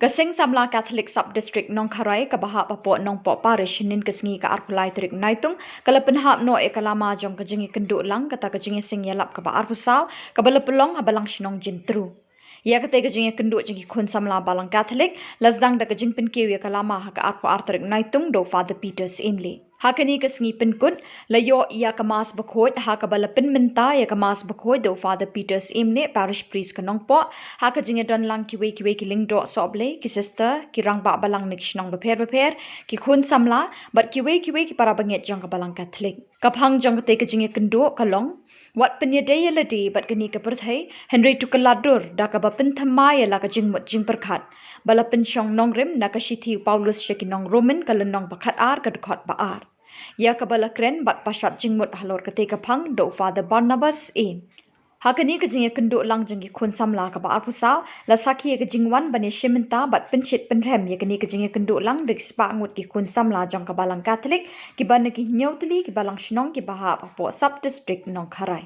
Kasing Samla Catholic Sub-District Nong Kharai kabaha papo Nong Po Parish nin kasngi ka arpulai trik naitung kalapenhap no ekalama jong kajingi kenduk lang kata kajingi sing yalap kaba arpusau kabalapelong abalang shinong jintru. Ya kata kajingi kenduk jingi kun Samla Balang Catholic lasdang da kajing penkiu ya kalama haka arpu artrik naitung do Father Peters Imli. Hakani kasngi penkut layo ya kamas bakhot haka balapin menta ya kamas bakhot do Father Peters Imli parish priest kanong po haka jingi don lang kiwe kiling do soble ki sister ki rang ba balang nik shnong beper ki kun Samla but kiwe ki para banget jong ka Balang Catholic kaphang jong te kajingi kenduk kalong wat penyedaya ladi bat kini keperthai Henry tukaladur da ka bapin thamaya la ka jingmut jing perkhat bala pensyong nongrim na ka shithi Paulus shekinong Roman kalenong bakhat ar ka dukhat ba ar ya ka bala kren bat pashat jingmut halor ka te kaphang do Father Barnabas in hakani ka jing kenduk lang jing khun Samla ka ba arpusau la sakhi ka jingwan bani shimenta bat penchit penrem ya kani ka jing kenduk lang dik spa ngut ki khun Samla jong ka Balang Catholic ki ban ki nyautli ki Balang Shnong ki baha po sub district Nong Kharai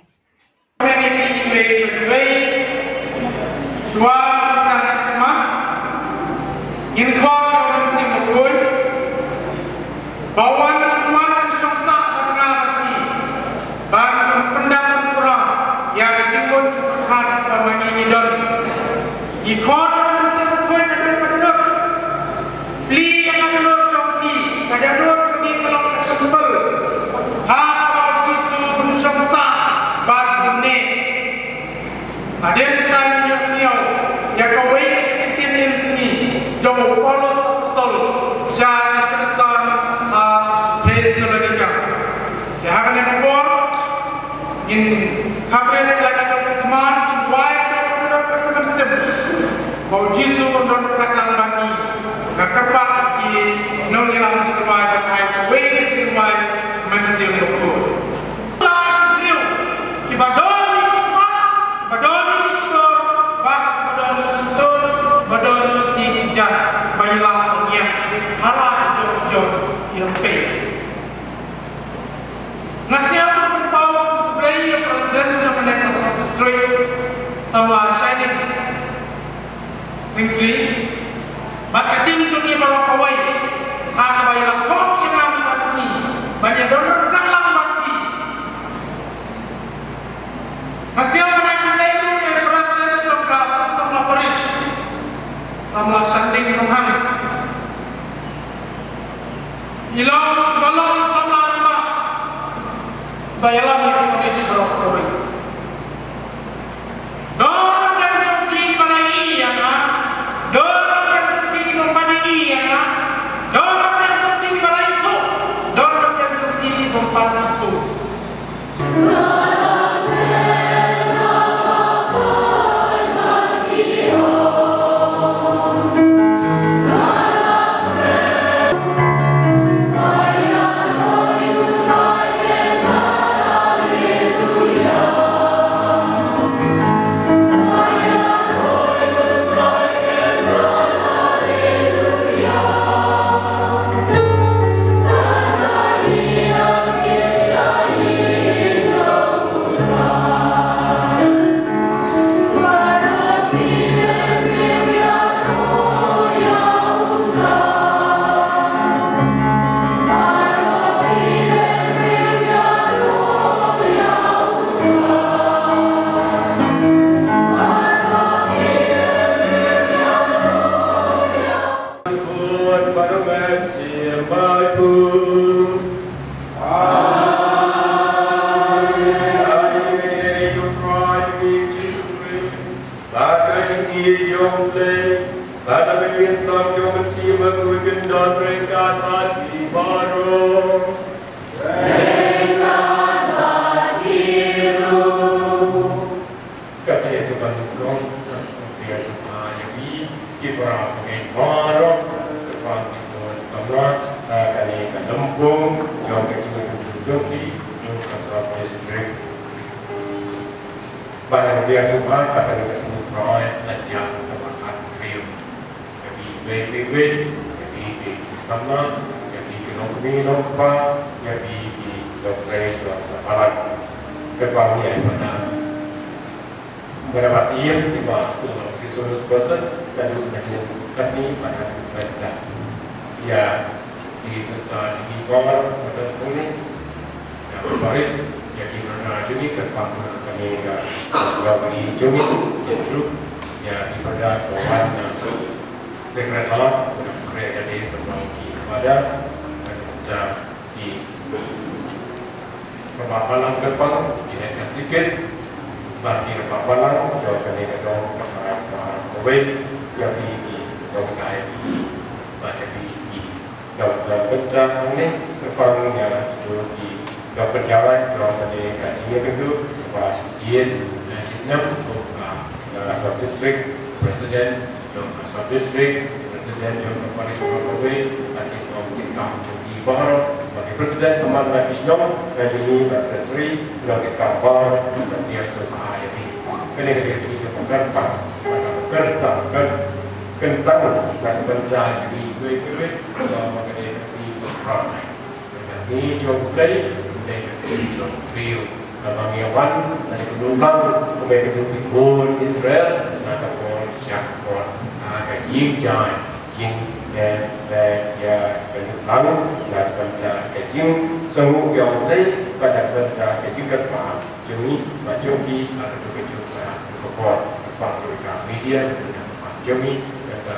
dan juga kasih pada mereka. Ya, di sesta di bawah pada ini, yang kemarin ya kita jadi kerja kami juga beri jumi itu ya di pada kawan sekretariat kerja di berbagi pada dan di perbapalan kerpang di tikis bagi perbapalan jauh dari kedong kawin yang di dong kai baca di dong kerja ini kerpang yang itu di dong berjalan jauh dari kajian itu bahwa sisian sistem asal distrik presiden dong asal distrik presiden yang kembali ke kawin nanti dong kita di bawah bagi presiden teman lagi senang jadi menteri lagi kabar dan dia suka ini kena dia sedikit berkata kentang dan berjalan di duit kalau mengenai kasih berperan kasih joplay dan kasih joplay kalau mengawan dari penumpang kemudian kedua Israel maka pun siapkan agak jangan ya penumpang dan kerja kecil semua yang lain pada kerja kecil kerja jumi di atau kerja kepot fabrika media jumi kerja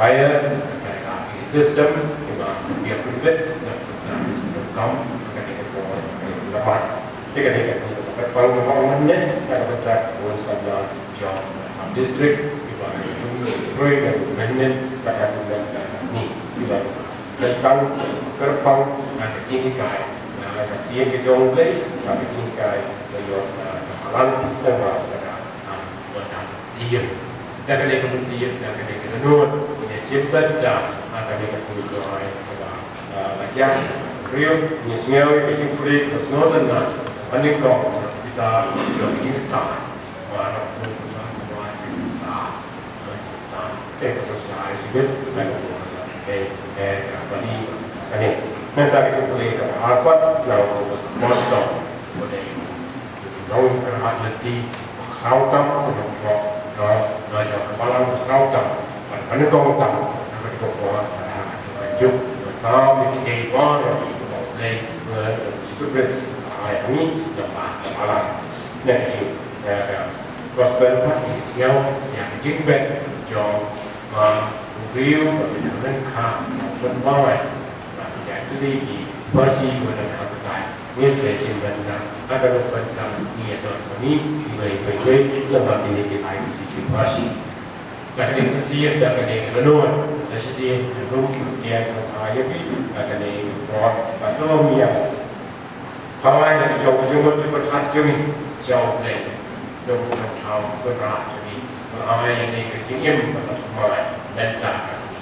wire kerja sistem juga dia pribad dan kaum kerja kepot lepas jika dia kesini kalau pembangunannya pada kerja urusan jauh distrik proyek dan sebenarnya pada bulan seni juga tentang gerbang dan tingkai dia kejauhan tapi tingkai beliau malam terbaik pada siap dan kali kemudian dan kali kedua ini cepat jam akan dikasih doa pada latihan Rio nyesel itu kulit personal dan menikah kita lebih start warna pun Thanks for sharing. Good. Bali ini nanti kita boleh apa lalu masuk boleh lalu kerajaan khawtam untuk malam khawtam pada khawtam kita buat juk besar di Taiwan boleh surprise ini dapat malam nanti gospel siang yang jingbat jauh Rio dan Khan phân boi và giải quyết đi bác sĩ của đàn học tại nguyên sẽ trình bày rằng các cái phần làm nghĩa đoạn của ní người là mà đi cái ai thì bác sĩ là cái điều gì là cái điều nó luôn là cái gì lúc kia sau ai biết là cái điều đó và nó nhiều không ai là giàu chúng tôi phát cho mình giàu này giàu trong thao phân ra cho mình và ai là cái kinh nghiệm mà dan tak kasih.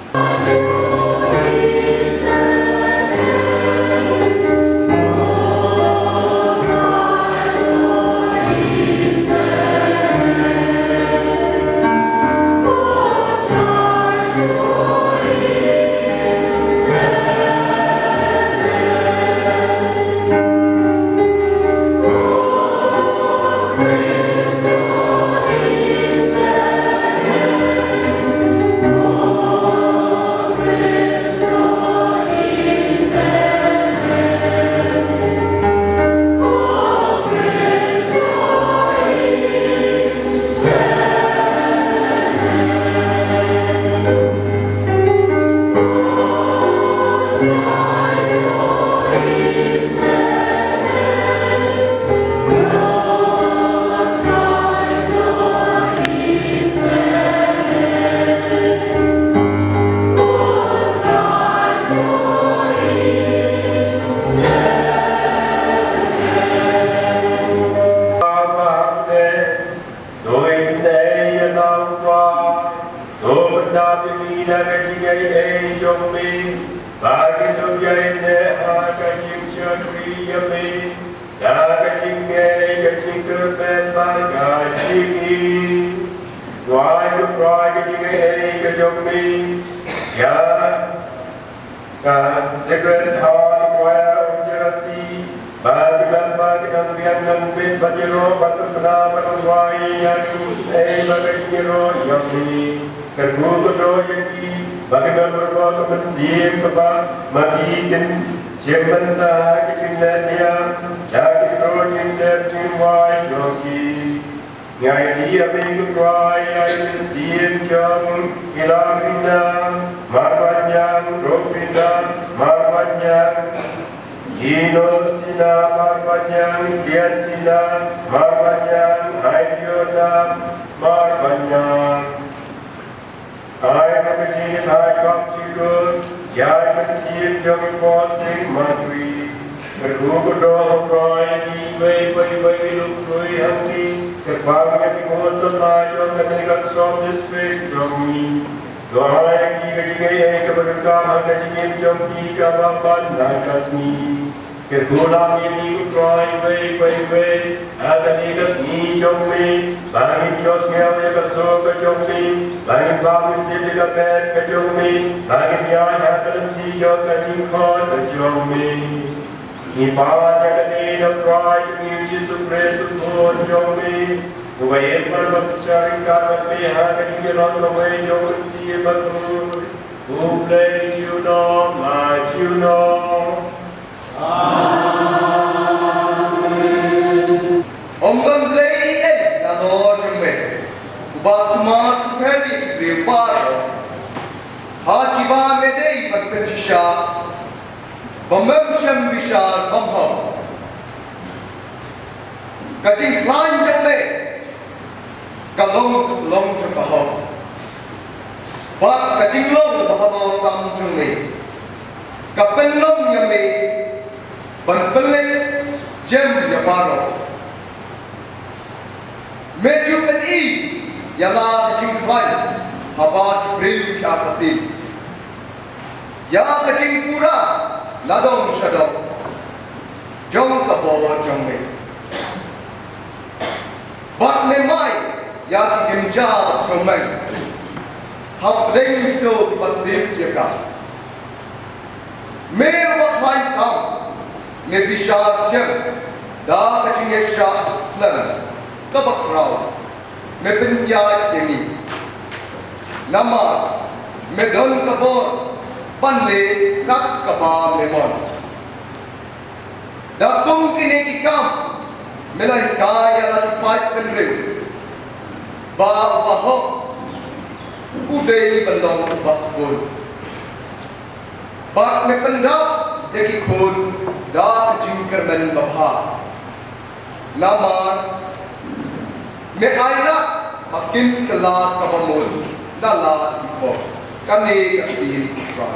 Secret heart, where jealousy, bagi bapa dengan biar nambit bagi roh batu benar berwai yang bagi roh yang ini kedua yang ini bagi berbuat kemensim kebak makin Jembentah kecintaannya dari seluruh cinta jiwai yogi. Ngai dia minggu raya mesin jam ilahina marbanyan ropina marbanyan inosina marbanyan diantina marbanyan aidiona marbanyan. Ai kami hai kaptigun. Jai mesin jami posing madri Tergugudoh froi ni Bai lukrui hati Terbagai di mohon selajo Ketika som district jomi Dohai ki gajigai keberkahan gajigai jomi Kabapan nakasmi Kergulam ini kutroi Bai Ada nikasmi jomi Bagi Dios ngel ya kaso ka jomi Bagi bangis sili ka pet ka jomi Bagi biaya kalenti jo ka jingkot ka jomi Ibawan ya kani na troi Ni Jesus Christ Lord jomi Ubayin permasacari kamat liha ka jingirot Ubayin jo siya batur Ublay you know, my you know Om Gamblay na Lord Jumbe, Ubasma Sukari Riparo, Hakiba Medei Patpechisha, Bamam Sham Bishar Bamham, Kajing Plan Jumbe, Kalong Long Jumaham, Bak Kajing Long Bahabo Kam Jumbe, Kapen Long Yame, Banpele Jem Yabaro. Meju peni yala kacing klai habat bril kya pati ya kacing pura ladong shadong jong kabo jong me bat me mai ya kinja snomen hab deng to patit yaka me wa klai tam me bishar jem da kacing yesha slam kabak raw me penyai ini nama me don kabor panle kak kaba lemon datung kini kikam me la hikaya la pai penrew ba baho udai bandong basbul ba me pendap deki khun da jingker men babha nama me aila makin kelak kabamul dala ipo kani katil tra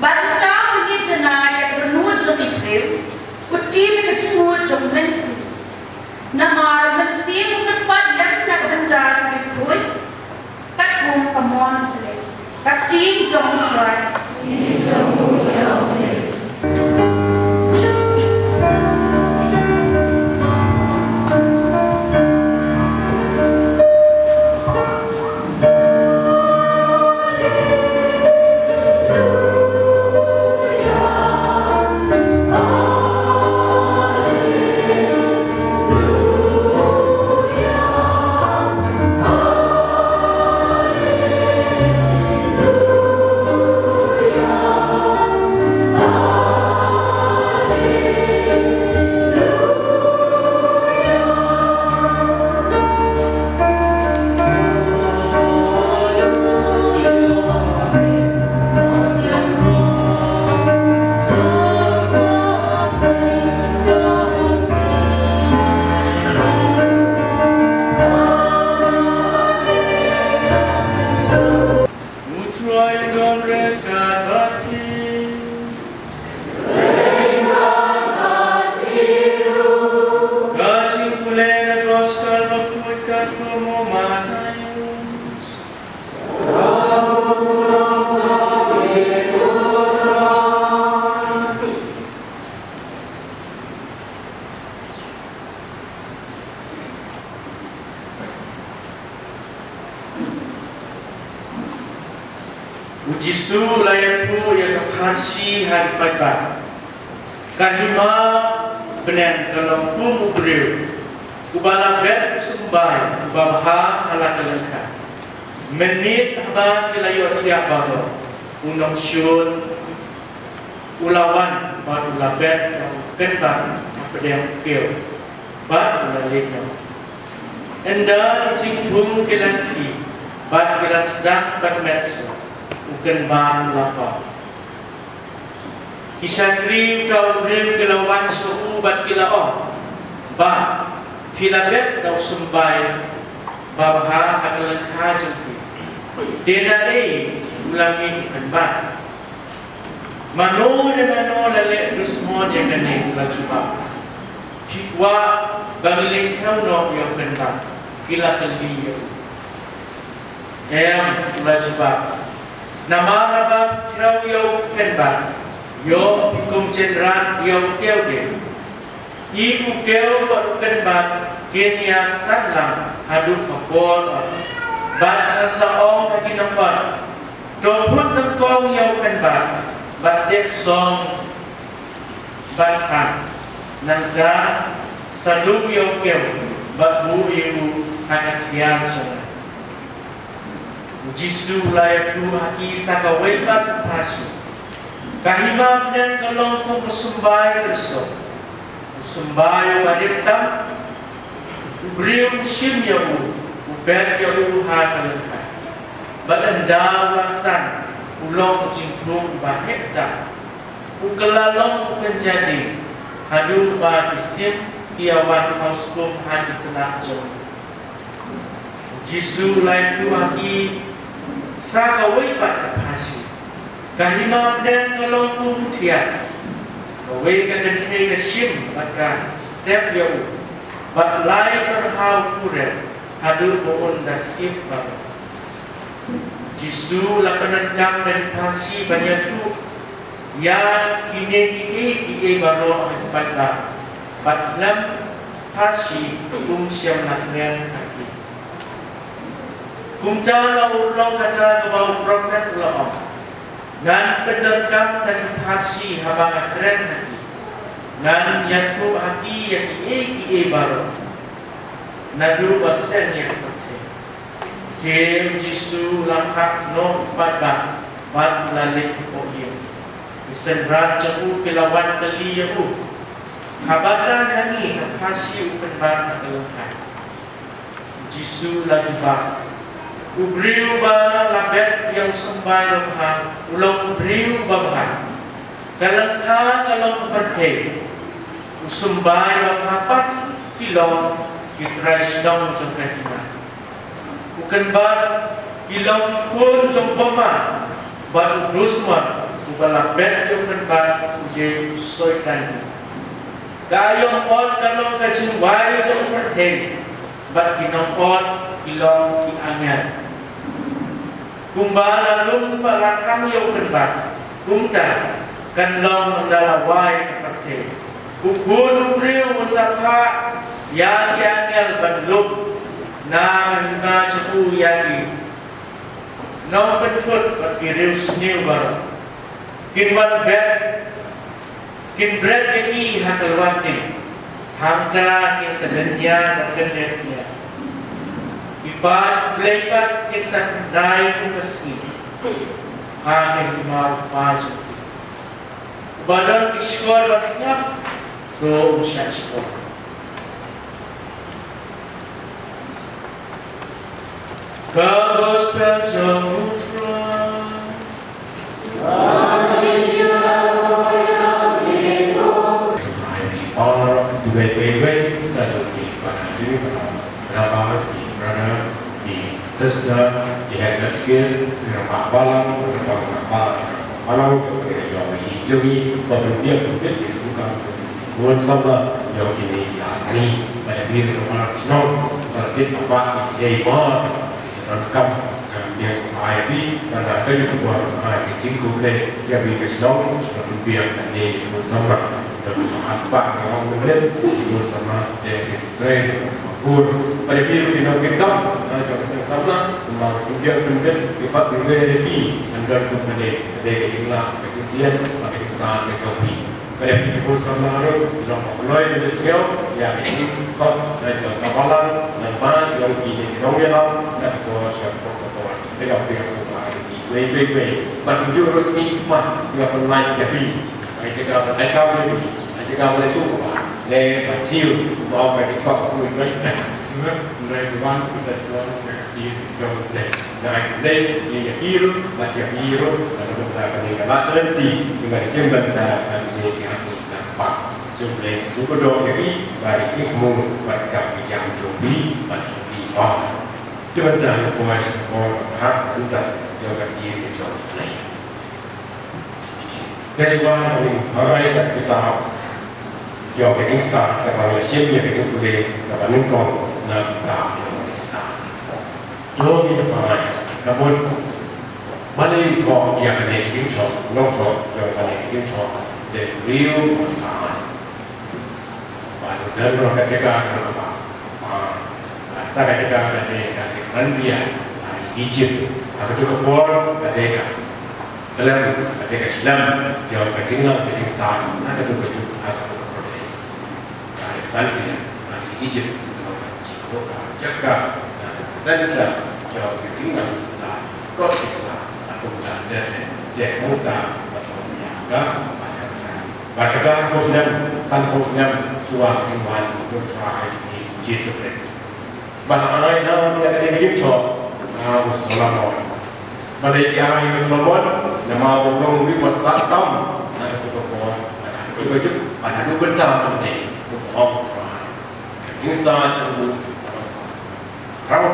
Baru tahu dia jenayah bernujung Ibrahim jong mensi namar mensi mungkin padan nak bentar berikut kat hong kamon le kat tim jong try Ujisu layatu yang keparsi hari pada kahima benen kalau pun ubril ubala bet sumbai babha ala kalengka menit haba kilayo tiap babo unong syun ulawan baru labet kenbang pada yang kêu bat ulaleknya enda cingtung kelaki bat kilasdak bat metso bukan bang lapa. Kisahri kau beri kelawan suhu bat kilaon, bah kilabet kau sembai, babha adalah kaji. Dena ulangi bukan bah. Mano dan mano lalek rusmon yang kene lajuba. Kikwa bagi lentau no yang kena kila keliya. Lajuba. Nama nama tiaw yau kenba, yo ikum cendran yau keu de. Iku keu baru kenba kenia sanlam hadu kapol. Bat saong kaki nampak. Domput nengkong yau kenba, bat dek song bat han. Nangka salub yau keu, bat bu ibu anak tiang sana. Jisu layatu haki sakawai bat pasi. Kahima dan kalong ko musumbai terso. Musumbai badiritam. Ubriu sim yau. Ubed yau hakalengkai. Badanda wasan. Ulong jingklung bahekta. Ukelalong penjadi. Hadu bagi sim kiawan hauskum hadi tenah jom. Jisu layatu haki sakawai pat kapasi kahima dan kalong pumutian kawai kagente ke sim maka tep yau bat lai berhau kuret hadu mohon dasip bang jisu lapanan kam dan pasi banyatu ya kini baro bat bat lam pasi siam naknen haki kumcala ulong kata kebau profet ulong dan penderkam dari pasi habang keren hati dan yatu hati yang kie baru nadu basen yang penting jem jisu langkah no pada bad lalik pohim senran jahu kelawan keliyahu habatan hani pasi upen bad kelengkai jisu lajubah ubriu ba labet yang sembai lomha ulong ubriu babha kalangka kalong perhe usumbai babha pat kilong kitrais dong jongkahima bukan ba kilong kun jompoma ba rusman ubala bet bukan ba uje soikan Gayong on kalong kajingway jong perteng. Bat kinong on ilong kiangan. Kumbala lumpa latang yaw kenbat. Kumta kanlong dalaway perteng. Kukulong riw usapa yang angel bandluk na hingga cepu yagi. No betul bagi riw seniw baru. Kinwan bet kin bread ini hakalwan ni hamta ke sedenya dan kendetnya ibat lebat ke sandai ku kesni hakin mar paju badan iskor batsnya so usyashko gospel jomutron or way lalu di mana ini berapa meski berada di sister di head skills di rumah balang balang juga hijau pembelian bukit di suka buat sama yang kini asli pada diri rumah senang terbit apa yai bar rekam dia supaya dan ada juga buat jingkup deh yang lebih senang pembelian ini bersama aspek orang mungkin ikut sama dari train pun pada biru di negeri kam juga sama kemudian dapat menjadi anda kemudian dari Inglah Pakistan Pakistan Ethiopia pada biru sama orang mulai dari sekian yang ini kau dan juga kawalan dan banyak yang ini dongeng dan kuasa pokok dengan biasa ini way berjurut ni mah dia pernah jadi jika mereka boleh jika boleh cuba le batiu mau pergi kau kuih mereka mereka bisa sekolah di jauh le dia hiru macam hiru dan kita akan ingat nanti dengan siapa kita akan ini asli nampak jumlah juga dong jadi bagi ilmu mereka bijak jobi jobi cuma jangan puas hak kita jangan diri jauh lain. That's why hari kita jauh betul start kalau siapa yang betul boleh dapat nunggu nak tak jauh start. Jauh ini apa? Namun mana itu yang kena ikut nongkrong yang kena ikut the real start. Baru dan orang ketika apa? Tak ketika ada Alexandria, Egypt, aku juga pun ketika dalam ketika Islam jauh bertinggal start ada juga Alexandria, Egypt, Jakarta, Senegal jauh bertinggal start kot Islam aku dah dia muda atau niaga bahkan Muslim san Muslim cuma iman bertrai di Yesus Kristus bahkan nama dia ada di Egypt Muslim Malaysia yang Solomon nama orang lebih masalah tam ada keperluan ada keperluan ada dua bentar ini orang try instan itu kau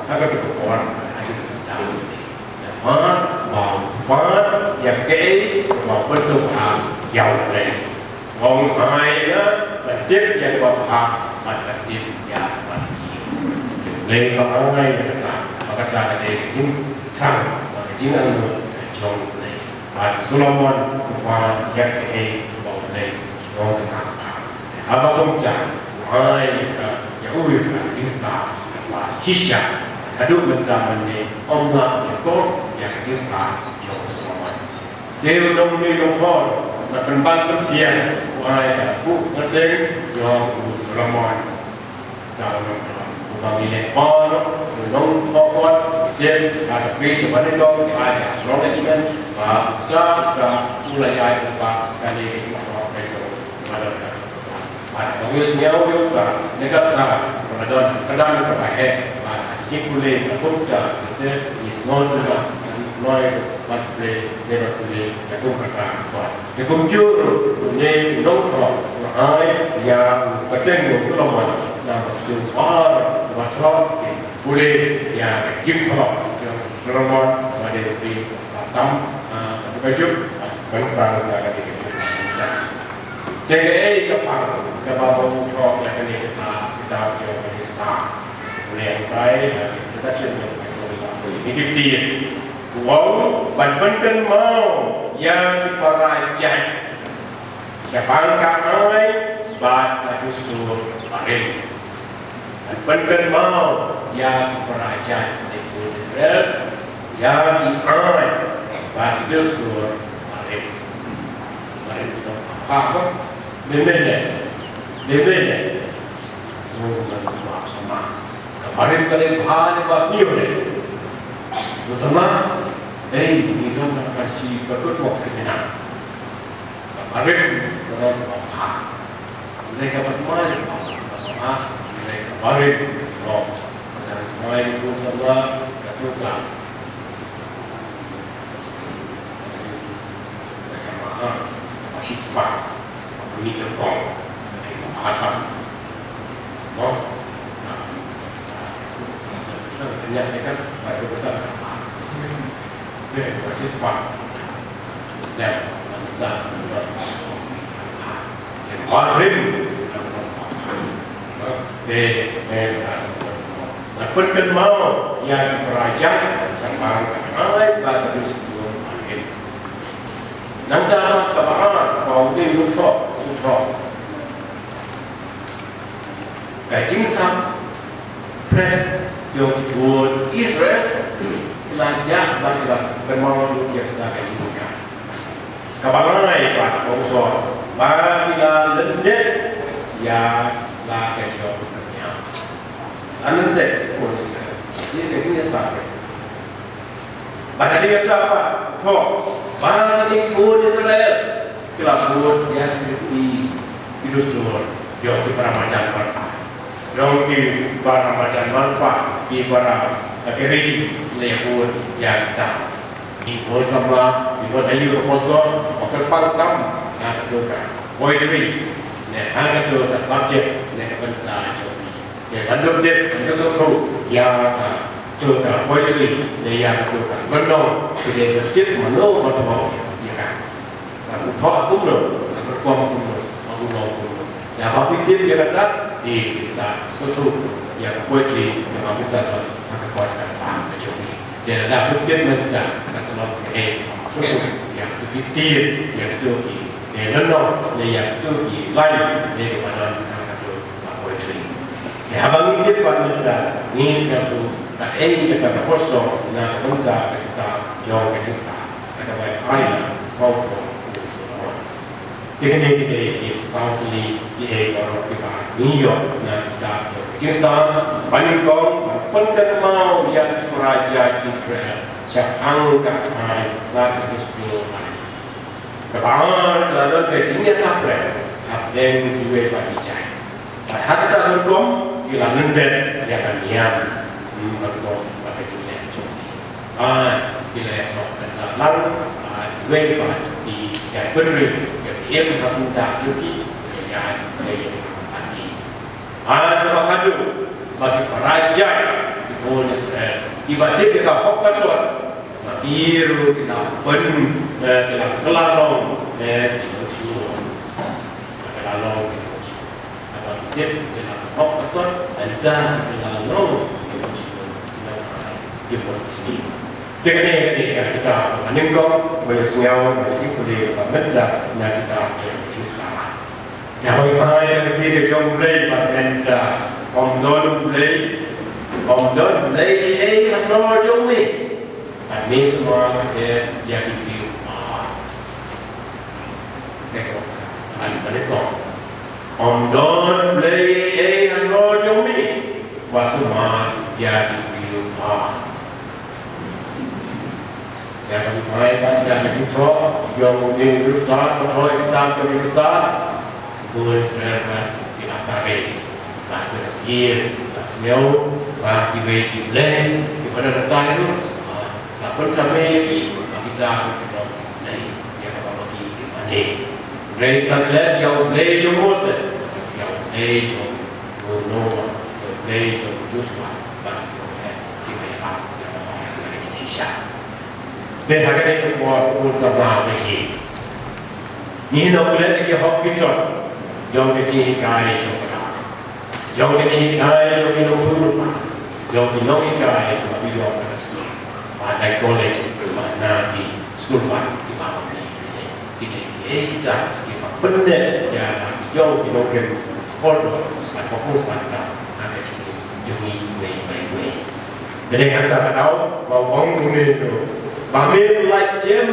ada keperluan ada bentar ini mau yang kei mau bersuara jauh lagi orang lainnya bertip yang berhak bertip yang masih lain orang lain maka cara dia ini kan jingan trong này và Solomon qua các cái bộ này cho các bạn apa công trạng hai những ưu điểm xã và chia sẻ đã được mình ông là những tốt những cái xã cho Solomon đều đồng đi đồng thôi là phần ban tâm thiền ngoài phụ nó đến cho Solomon chào mừng và vì lẽ bao nông thọ con trên là cái sự vấn đề đó ai nó là như vậy và ra mulai và cái này nó cái chỗ mà có nhiều nhiều điều là những cái là Ramadan kadang kita pakai jika boleh aku dah kita isnon juga noi matre lewat boleh aku kata dia kumpul ni nong hai yang penting Solomon yang jumpa watro boleh yang jumpa Solomon ada di Statam baju kan ada di jadi kapal Kamu talk yang ini kita coba start. Mulai kita coba ini dia. Wow, ban mau yang diperajai. Siapa kamai bat harus turun bareng. Ban mau yang diperajai itu Israel yang diperaj bat harus turun bareng. Bareng itu apa? Berbeda. Bukan sama. Kemarin kali bahan pas ni oleh. Bersama, ini kan kasih berdua seminar. Kemarin orang apa? Mereka berdua apa? Mereka kemarin orang dan semua itu semua berdua. Mereka maha masih sepak. Ini lekong, ini apa? Semua, banyak kan, saya berkata, masih sepak, setiap dan kemarin, berpekan mau yang kerajaan sampai ramai pada sebelum akhir. Nanti kebahagiaan kau ini untuk Kajingsa Pred yang buat Israel belajar bagaimana bermaksud yang kita kajingkan. Kebangai Pak Bongso, bagaimana lendek yang lah kasih bekerja. Lendek pun Israel. Ini kayaknya sampai. Pada dia apa? Toh, bagaimana pun Israel kelabut yang di Idustur, yang di Paramajan Parpa. Yang di Paramajan Parpa, di Parakeri, Lehun, yang tak. Di Bolsama, di Bodayu Posor, Okar Pangkam, yang kedua, Poetry, yang kedua, subject, yang kedua, yang kedua, yang kedua, yang kedua, Poetry, yang kedua, Menong, yang kedua, Menong, aku thọ cũng được, aku quăng cũng được, aku ngồi cũng được. Nhà họ biết tiếp dia kata di bisa susu yang poetry yang họ bisa là maka kuat kasar macam ni. Dia dah biết menca kasar susu yang tu titir yang tu dia renung yang tu lain dia kepada orang tu poetry. Dia abang dia pun menca ni satu tak kita berposto na menca kita jauh ke desa ada baik air kau Kita di Saudi di Eropa kita New York dan kita Pakistan Bangkok penkan mau yang Raja Israel siap angkat lagi terus dulu kebangan lalu begini sampai dan juga bagi jai pada kita hukum kita nendet dia akan diam hukum pada kita cuma kita esok dan lalu dua di jai berdiri ia berhasil juga yang andi. Ada makadu bagi raja di bawah Israel. Tiba-tiba kita hopasot, biru kita penuh, kita kelalong, kita usul, kelalong kita usul. Ada kita hopasot, ada kelalong kita usul. Di bawah Israel. Dengan kita menengok bersenyum bagi kulit pemerintah yang kita berkisah. Yang mana seperti dia jomblay pemerintah, omdon blay, hamno jombi. Ini semua saya yang dipilih. Tengok, ada menengok. Omdon blay, hamno jombi. Wasuma yang dipilih. Yang mulai pas yang itu, yang mungkin terus start, kita terus start, boleh di antara masih sekian, masih bah di blend, di pada data itu, lapor sampai di kita dari yang apa lagi di mana, blend yang Moses, yang Noah, yang Joshua, bah di mana yang apa lagi sisa. Dia hari ini buat urusan apa lagi? Ni nak boleh lagi hak besar. Jom kecil kai jom kecil kai jom minum rumah jom minum kai jom minum kasih ada kolej mana di sekolah di mana ini kita benar ya jom minum kem kotor atau fokus ada jadi jumi way jadi kita tahu bahwa orang itu Bami like Jim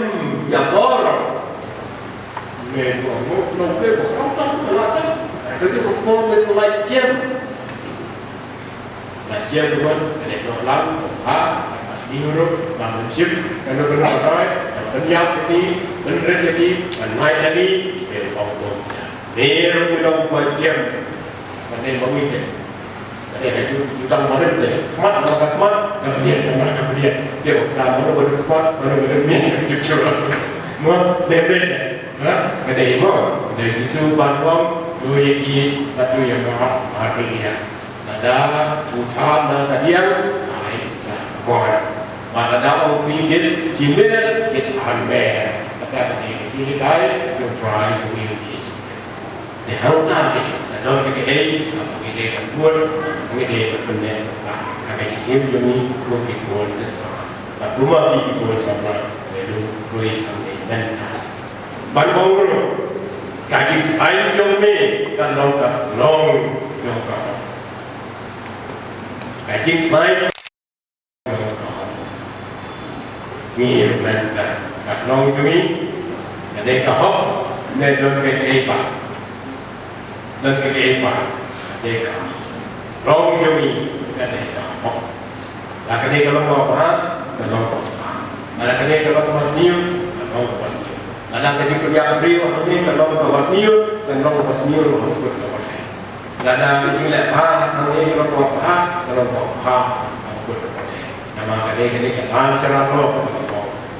ya borong Mendo não pego não tá lá eu digo como like Jim like Jim kan ada orang pas diurut bangun ship kalau benar terlihat ini benar lagi naik lagi orang ni orang buat Jim ada bangun ada kita mana tu kemat kemudian dia orang berkuat berminyak cucur semua bebek cái đấy mà để sư ban quang người y là tôi yang ngọc hari ya ada utama na kadiang ai qua mà ada ông pinggir cimel is unfair kata ini kai you try to win this để hậu ta đi là nói cái đấy cái đấy là buồn cái đấy là vấn đề sao cái gì hiếm cho mình không bị buồn cái sao và đúng là bị buồn sao mà để đúng rồi thằng này nên ban bông rồi cái gì ai trong mi cái lòng trong cả cái gì mai nhiều lần là cái lòng trong mi cái đây cả hốc nên đơn cái cây bạc đơn cái cây bạc đây cả lòng trong mi cái đây cả hốc là cái đây cái lòng bạc cái lòng bạc là cái đây cái lòng bạc nhiều cái lòng bạc nhiều Anak kecil kerja beliau ini kalau bawas niu dan kalau bawas niu harus berdoa. Ada kecil lepas ini kalau bawa kalau bawa berdoa. Nama kadang kan seraplo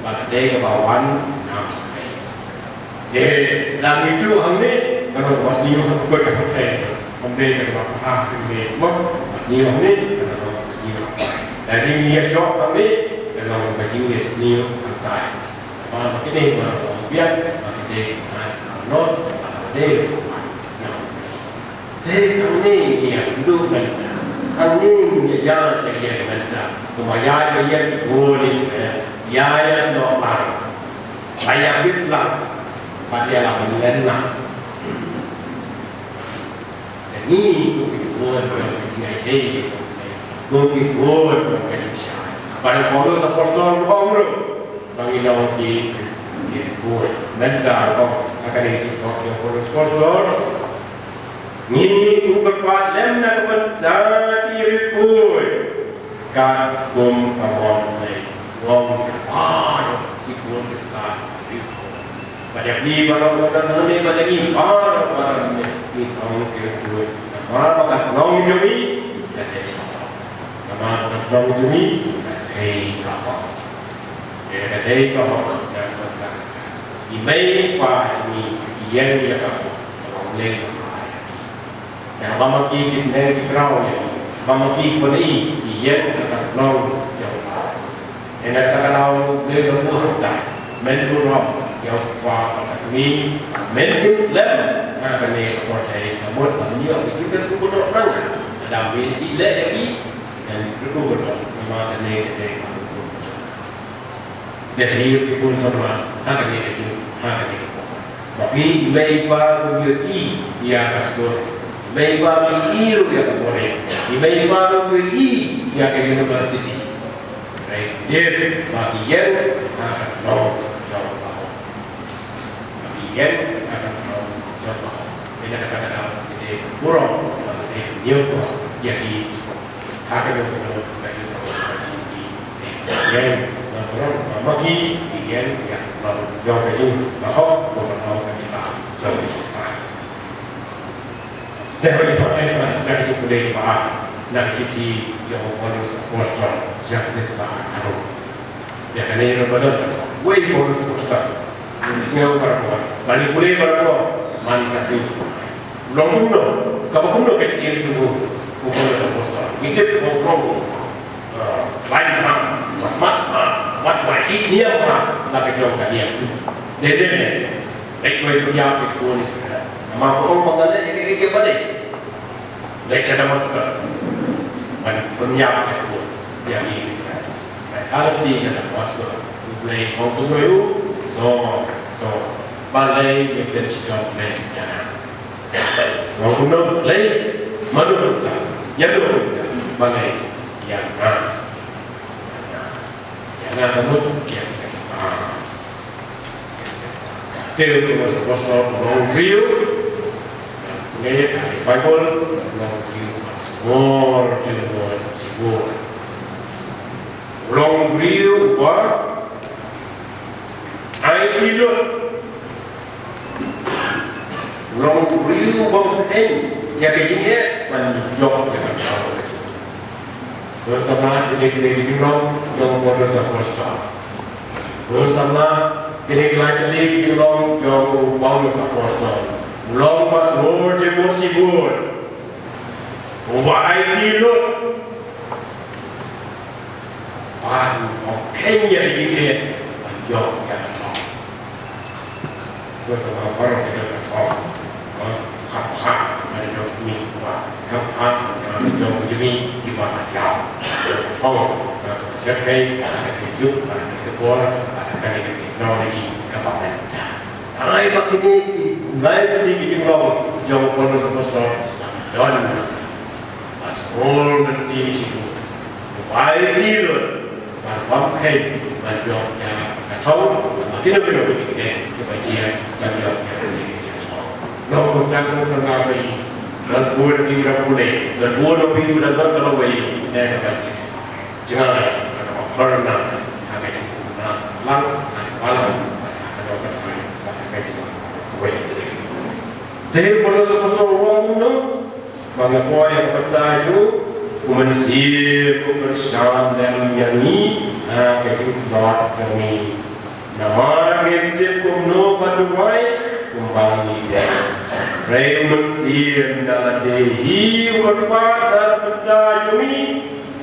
kadang bawan nama. Jadi dalam itu hamne kalau bawas niu harus berdoa. Hamne kalau bawa hamne bawas niu hamne kalau bawas niu. Jadi dia syok hamne kalau bagi niu antai. Apa ini biar masih not ada ini yang dulu ini yang mana kumaya yang polis ya normal saya bilang pada lah mengenal ini bukan ini bukan pada kalau supporter orang Bangilong di buat mental atau akademik yang sponsor ini berkuat lemna kepada diri pun kan kawan ngom di pun kesal banyak ni baru orang ni banyak ni orang ni orang kiri mana pakai ngom jumi nama ngom jumi kau Kadai kau dan tentang email pada ini yang dia kau boleh yang bapa kita sendiri kerana bapa kita pun ini yang akan lalu jauh yang akan lalu dia berbuat tak menurut jauh pada kami menurut Islam akan ni percaya namun bagi orang kita tu pun orang ada bila lagi dan berdoa nama ni dari pun sama akan itu tapi iba i ya kasur iba iru ya boleh iba i ya ke university right dia bagi yang akan mau jauh bagi yang akan mau jauh ini kata-kata jadi kurang jadi nyoba jadi akan bagi yang orang bagi yang jauh ini bahwa orang kita jauh lebih besar. Tapi orang jadi boleh bahas nak citi yang orang sponsor jadi besar aru. Ya kan ini berbeda. Way orang sponsor. Ini semua berapa? Bani boleh berapa? Man kasih. Long kamu kita ini tu orang sponsor. Kita orang lain ham, masmat what my ini apa? Nak jauh kalian tu. Dede, baik baik punya itu ni sekarang. Nama orang mengenai ini balik. Leceh nama sekas. Penyiap yang ini sekarang. Arti yang masuk. Play komputer so balai yang sedang play jangan. Komputer play mana yang balai yang kamu yang kesal. Tell you was long view. Bible long view was more than more. Long view was I feel long view bang ya kecilnya menjauh dengan jauh. Bersama ini long yang bodoh sapostol. Bersama ini lagi long yang bodoh sapostol. Long pas road jemur sibur. Ubah IT lo. Kenya ini menjauh dengan jauh. Bersama orang kita berfaham, hak ada ni buat, hak jauh jadi di mana jauh. Berfaham, siapa ada hidup, ada kebor, ada teknologi, kebanyakan. Ay makini, lain tadi kita ngomong jauh pun sepuluh tahun, mas all masih situ. Baik dia, berfaham kan, berjauh yang tahu, kita begini kebajikan yang jauh yang Lalu jangan sengaja berbuat di berbuat, berbuat lebih dan berkelawai, jangan karena kami cuma selang, malam, atau Tapi kalau seseorang itu mengapa yang bertaju mensir kebersamaan dan nyanyi kehidupan kami. Nama kita kumno paduai kumbang dia. Rai mensir dalam dehi berpada bertaju ini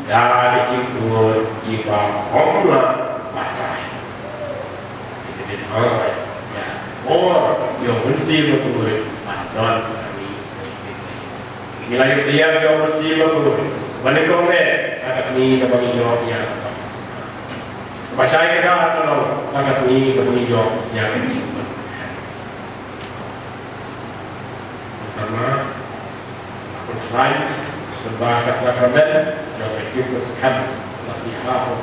dari cikur jiwa Allah batai. Jadi orang ya orang yang mensir bertemu Don kami. Nilai dia yang bersih betul. Mana kau atas ni kami jawab yang bagus. Bahasa kita atau atas ni kami jawab yang kecil bersama berlain sebuah kesabaran yang kecil bersekan tapi apa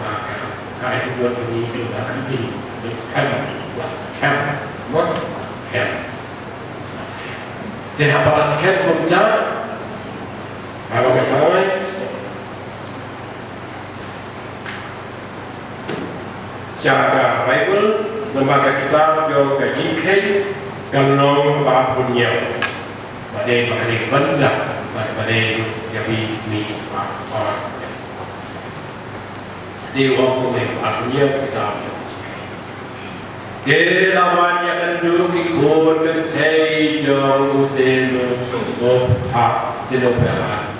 nak itu buat kami kita kasih bersekan bersekan bersekan dia apa sekian kerja kalau ketahui jaga Bible lembaga kita juga jikai kalau bapunya pada benda pada jadi ni orang dewa punya bapunya kita Delawannya kenduk ikut kentai jauh seno hak seno peran.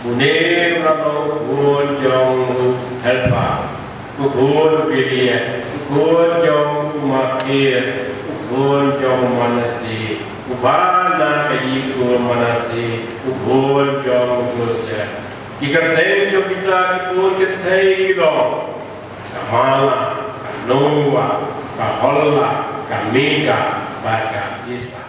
Punya orang pun jauh helpa, pun pilih, pun jauh makir, pun jauh manasi, ubana ikut manasi, pun jauh dosa. Jika kentai jauh kita ikut kentai lo, kamala, Noah. Kahola, Kamika, Baga, Jisa.